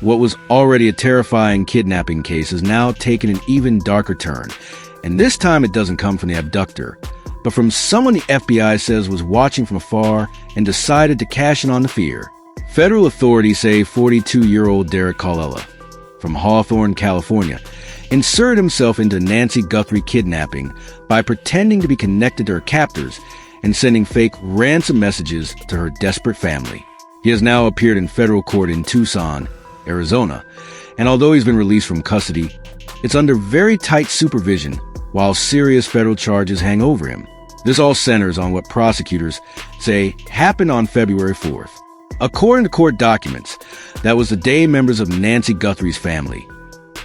What was already a terrifying kidnapping case has now taken an even darker turn, and this time it doesn't come from the abductor, but from someone the FBI says was watching from afar and decided to cash in on the fear. Federal authorities say 42-year-old Derrick Callella, from Hawthorne, California, inserted himself into Nancy Guthrie kidnapping by pretending to be connected to her captors and sending fake ransom messages to her desperate family. He has now appeared in federal court in Tucson, Arizona, and although he's been released from custody, it's under very tight supervision while serious federal charges hang over him. This all centers on what prosecutors say happened on February 4th. According to court documents, that was the day members of Nancy Guthrie's family,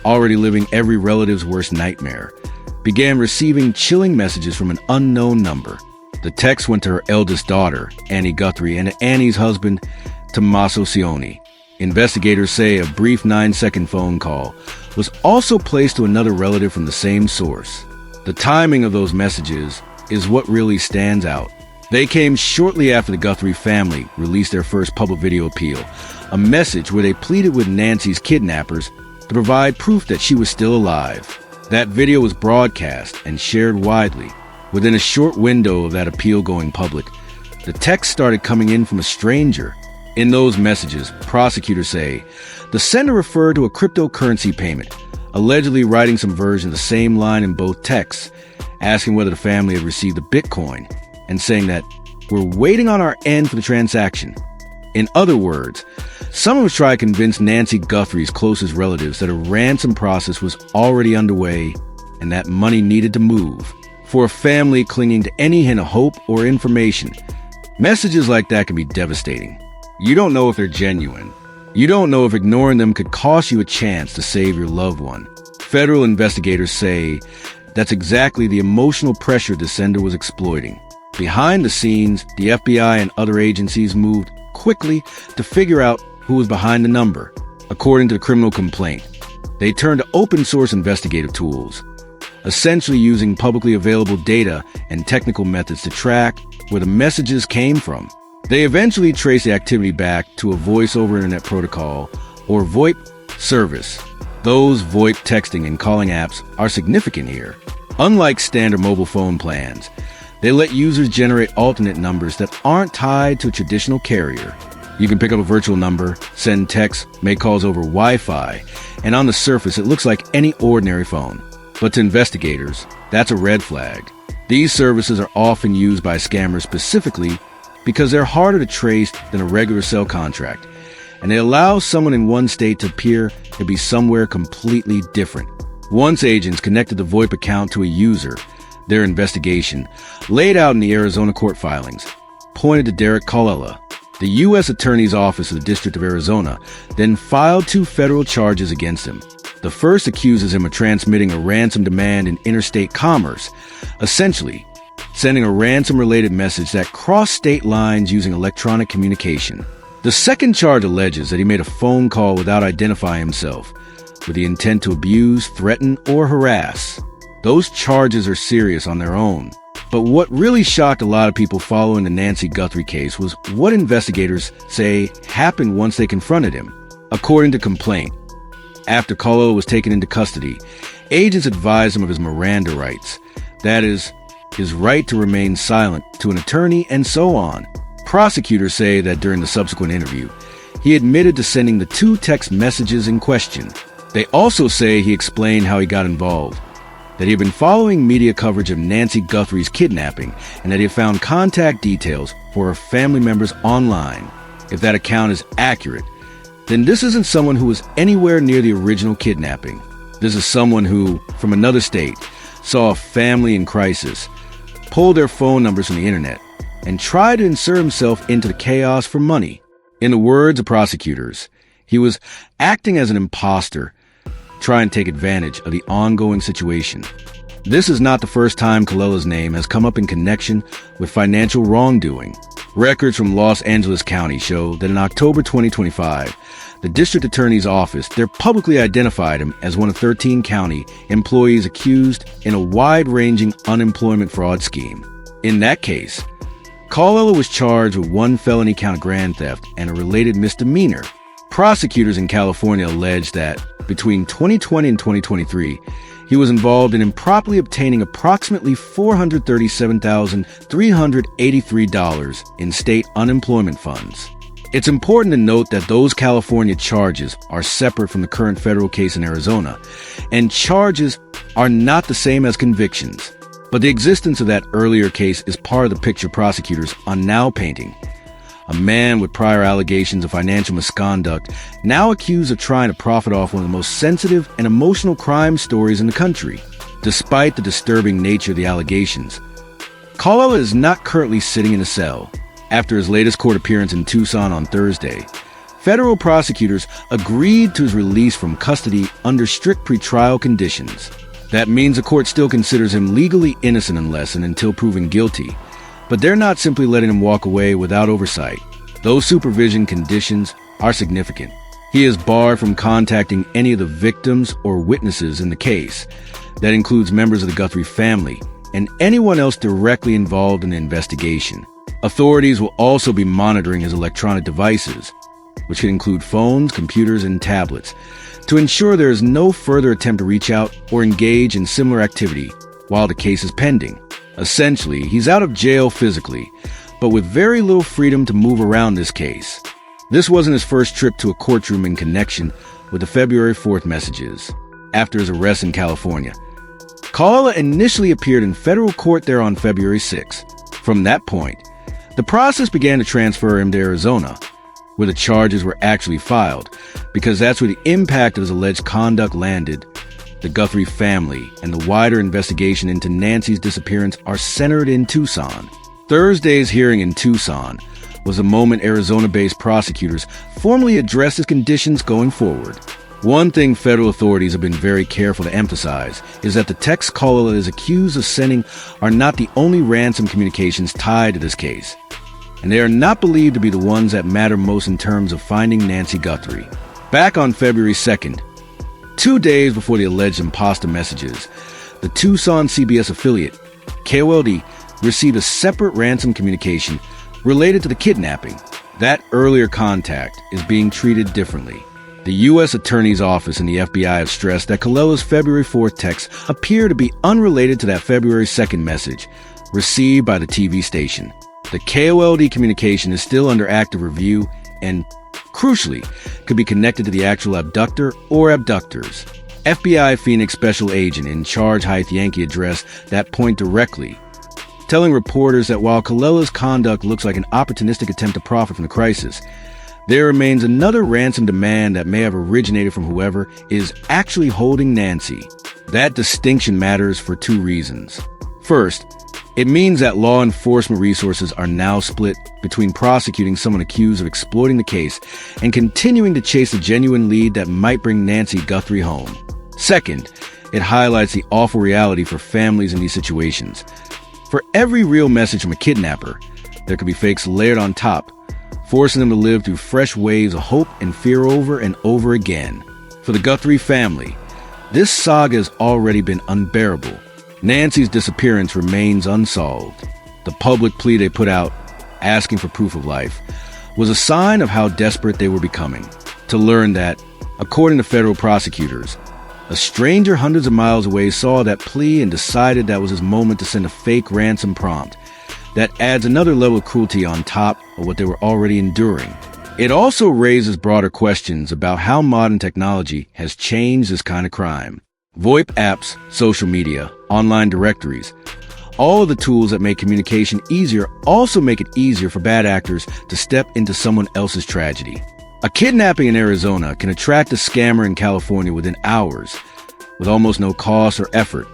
already living every relative's worst nightmare, began receiving chilling messages from an unknown number. The text went to her eldest daughter, Annie Guthrie, and Annie's husband, Tommaso Cioni. Investigators say a brief 9-second phone call was also placed to another relative from the same source. The timing of those messages is what really stands out. They came shortly after the Guthrie family released their first public video appeal, a message where they pleaded with Nancy's kidnappers to provide proof that she was still alive. That video was broadcast and shared widely. Within a short window of that appeal going public, the text started coming in from a stranger. In those messages, prosecutors say, the sender referred to a cryptocurrency payment, allegedly writing some version of the same line in both texts, asking whether the family had received the Bitcoin, and saying that, we're waiting on our end for the transaction. In other words, someone was trying to convince Nancy Guthrie's closest relatives that a ransom process was already underway and that money needed to move. For a family clinging to any hint of hope or information, messages like that can be devastating. You don't know if they're genuine. You don't know if ignoring them could cost you a chance to save your loved one. Federal investigators say that's exactly the emotional pressure the sender was exploiting. Behind the scenes, the FBI and other agencies moved quickly to figure out who was behind the number. According to the criminal complaint, they turned to open-source investigative tools, essentially using publicly available data and technical methods to track where the messages came from. They eventually traced the activity back to a voice-over internet protocol, or VoIP service. Those VoIP texting and calling apps are significant here. Unlike standard mobile phone plans, they let users generate alternate numbers that aren't tied to a traditional carrier. You can pick up a virtual number, send texts, make calls over Wi-Fi, and on the surface it looks like any ordinary phone. But to investigators, that's a red flag. These services are often used by scammers specifically because they're harder to trace than a regular cell contract, and they allow someone in one state to appear to be somewhere completely different. Once agents connected the VoIP account to a user, their investigation, laid out in the Arizona court filings, pointed to Derrick Callella. The U.S. Attorney's Office of the District of Arizona then filed 2 federal charges against him. The first accuses him of transmitting a ransom demand in interstate commerce, essentially sending a ransom-related message that crossed state lines using electronic communication. The second charge alleges that he made a phone call without identifying himself, with the intent to abuse, threaten, or harass. Those charges are serious on their own. But what really shocked a lot of people following the Nancy Guthrie case was what investigators say happened once they confronted him. According to complaint, after Callella was taken into custody, agents advised him of his Miranda rights, that is, his right to remain silent to an attorney and so on. Prosecutors say that during the subsequent interview, he admitted to sending the 2 text messages in question. They also say he explained how he got involved, that he had been following media coverage of Nancy Guthrie's kidnapping and that he had found contact details for her family members online. If that account is accurate, then this isn't someone who was anywhere near the original kidnapping. This is someone who, from another state, saw a family in crisis, pulled their phone numbers from the internet, and tried to insert himself into the chaos for money. In the words of prosecutors, he was acting as an imposter, trying to take advantage of the ongoing situation. This is not the first time Callella's name has come up in connection with financial wrongdoing. Records from Los Angeles County show that in October 2025, the district attorney's office there publicly identified him as one of 13 county employees accused in a wide-ranging unemployment fraud scheme. In that case, Callella was charged with 1 felony count of grand theft and a related misdemeanor. Prosecutors in California allege that between 2020 and 2023, he was involved in improperly obtaining approximately $437,383 in state unemployment funds. It's important to note that those California charges are separate from the current federal case in Arizona, and charges are not the same as convictions. But the existence of that earlier case is part of the picture prosecutors are now painting. A man with prior allegations of financial misconduct, now accused of trying to profit off one of the most sensitive and emotional crime stories in the country. Despite the disturbing nature of the allegations, Callella is not currently sitting in a cell. After his latest court appearance in Tucson on Thursday, federal prosecutors agreed to his release from custody under strict pretrial conditions. That means the court still considers him legally innocent unless and until proven guilty. But they're not simply letting him walk away without oversight. Those supervision conditions are significant. He is barred from contacting any of the victims or witnesses in the case. That includes members of the Guthrie family and anyone else directly involved in the investigation. Authorities will also be monitoring his electronic devices, which could include phones, computers, and tablets, to ensure there is no further attempt to reach out or engage in similar activity while the case is pending. Essentially, he's out of jail physically, but with very little freedom to move around this case. This wasn't his first trip to a courtroom in connection with the February 4th messages. After his arrest in California, Callella initially appeared in federal court there on February 6th. From that point, the process began to transfer him to Arizona, where the charges were actually filed, because that's where the impact of his alleged conduct landed. The Guthrie family and the wider investigation into Nancy's disappearance are centered in Tucson. Thursday's hearing in Tucson was a moment Arizona-based prosecutors formally addressed his conditions going forward. One thing federal authorities have been very careful to emphasize is that the texts Callella is accused of sending are not the only ransom communications tied to this case, and they are not believed to be the ones that matter most in terms of finding Nancy Guthrie. Back on February 2nd, 2 days before the alleged imposter messages, the Tucson CBS affiliate, KOLD, received a separate ransom communication related to the kidnapping. That earlier contact is being treated differently. The U.S. Attorney's Office and the FBI have stressed that Callella's February 4th texts appear to be unrelated to that February 2nd message received by the TV station. The KOLD communication is still under active review and, crucially, could be connected to the actual abductor or abductors. FBI Phoenix Special Agent in charge Hythe Yankee addressed that point directly, telling reporters that while Callella's conduct looks like an opportunistic attempt to profit from the crisis, there remains another ransom demand that may have originated from whoever is actually holding Nancy. That distinction matters for two reasons. First, it means that law enforcement resources are now split between prosecuting someone accused of exploiting the case and continuing to chase a genuine lead that might bring Nancy Guthrie home. Second, it highlights the awful reality for families in these situations. For every real message from a kidnapper, there could be fakes layered on top, forcing them to live through fresh waves of hope and fear over and over again. For the Guthrie family, this saga has already been unbearable. Nancy's disappearance remains unsolved. The public plea they put out, asking for proof of life, was a sign of how desperate they were becoming. To learn that, according to federal prosecutors, a stranger hundreds of miles away saw that plea and decided that was his moment to send a fake ransom prompt. That adds another level of cruelty on top of what they were already enduring. It also raises broader questions about how modern technology has changed this kind of crime. VoIP apps, social media, online directories, all of the tools that make communication easier also make it easier for bad actors to step into someone else's tragedy. A kidnapping in Arizona can attract a scammer in California within hours, with almost no cost or effort,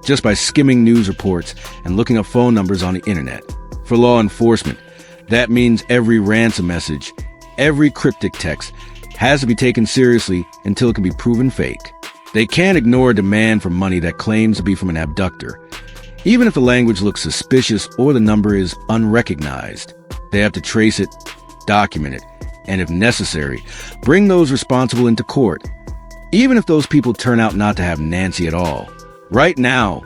just by skimming news reports and looking up phone numbers on the internet. For law enforcement, that means every ransom message, every cryptic text, has to be taken seriously until it can be proven fake. They can't ignore a demand for money that claims to be from an abductor, even if the language looks suspicious or the number is unrecognized. They have to trace it, document it, and if necessary, bring those responsible into court, even if those people turn out not to have Nancy at all. Right now,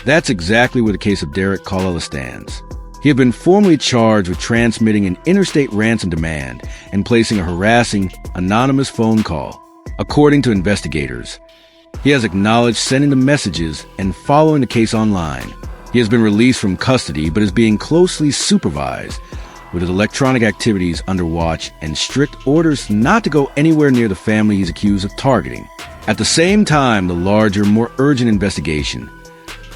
that's exactly where the case of Derrick Callella stands. He had been formally charged with transmitting an interstate ransom demand and placing a harassing, anonymous phone call. According to investigators, he has acknowledged sending the messages and following the case online. He has been released from custody but is being closely supervised, with his electronic activities under watch and strict orders not to go anywhere near the family he's accused of targeting. At the same time, the larger, more urgent investigation,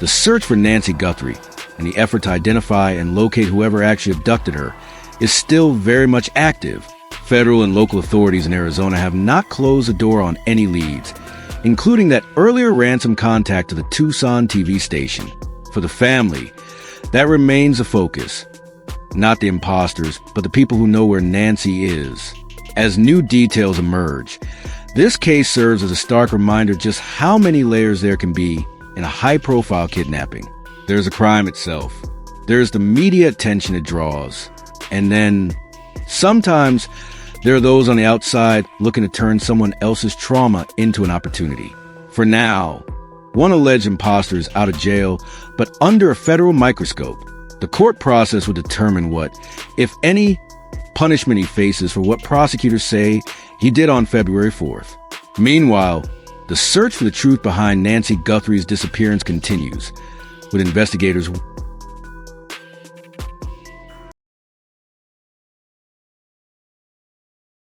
the search for Nancy Guthrie, and the effort to identify and locate whoever actually abducted her, is still very much active. Federal and local authorities in Arizona have not closed the door on any leads, including that earlier ransom contact to the Tucson TV station. For the family, that remains the focus. Not the imposters, but the people who know where Nancy is. As new details emerge, this case serves as a stark reminder just how many layers there can be in a high-profile kidnapping. There's a crime itself. There's the media attention it draws. And then, sometimes, there are those on the outside looking to turn someone else's trauma into an opportunity. For now, one alleged imposter is out of jail, but under a federal microscope. The court process will determine what, if any, punishment he faces for what prosecutors say he did on February 4th. Meanwhile, the search for the truth behind Nancy Guthrie's disappearance continues, with investigators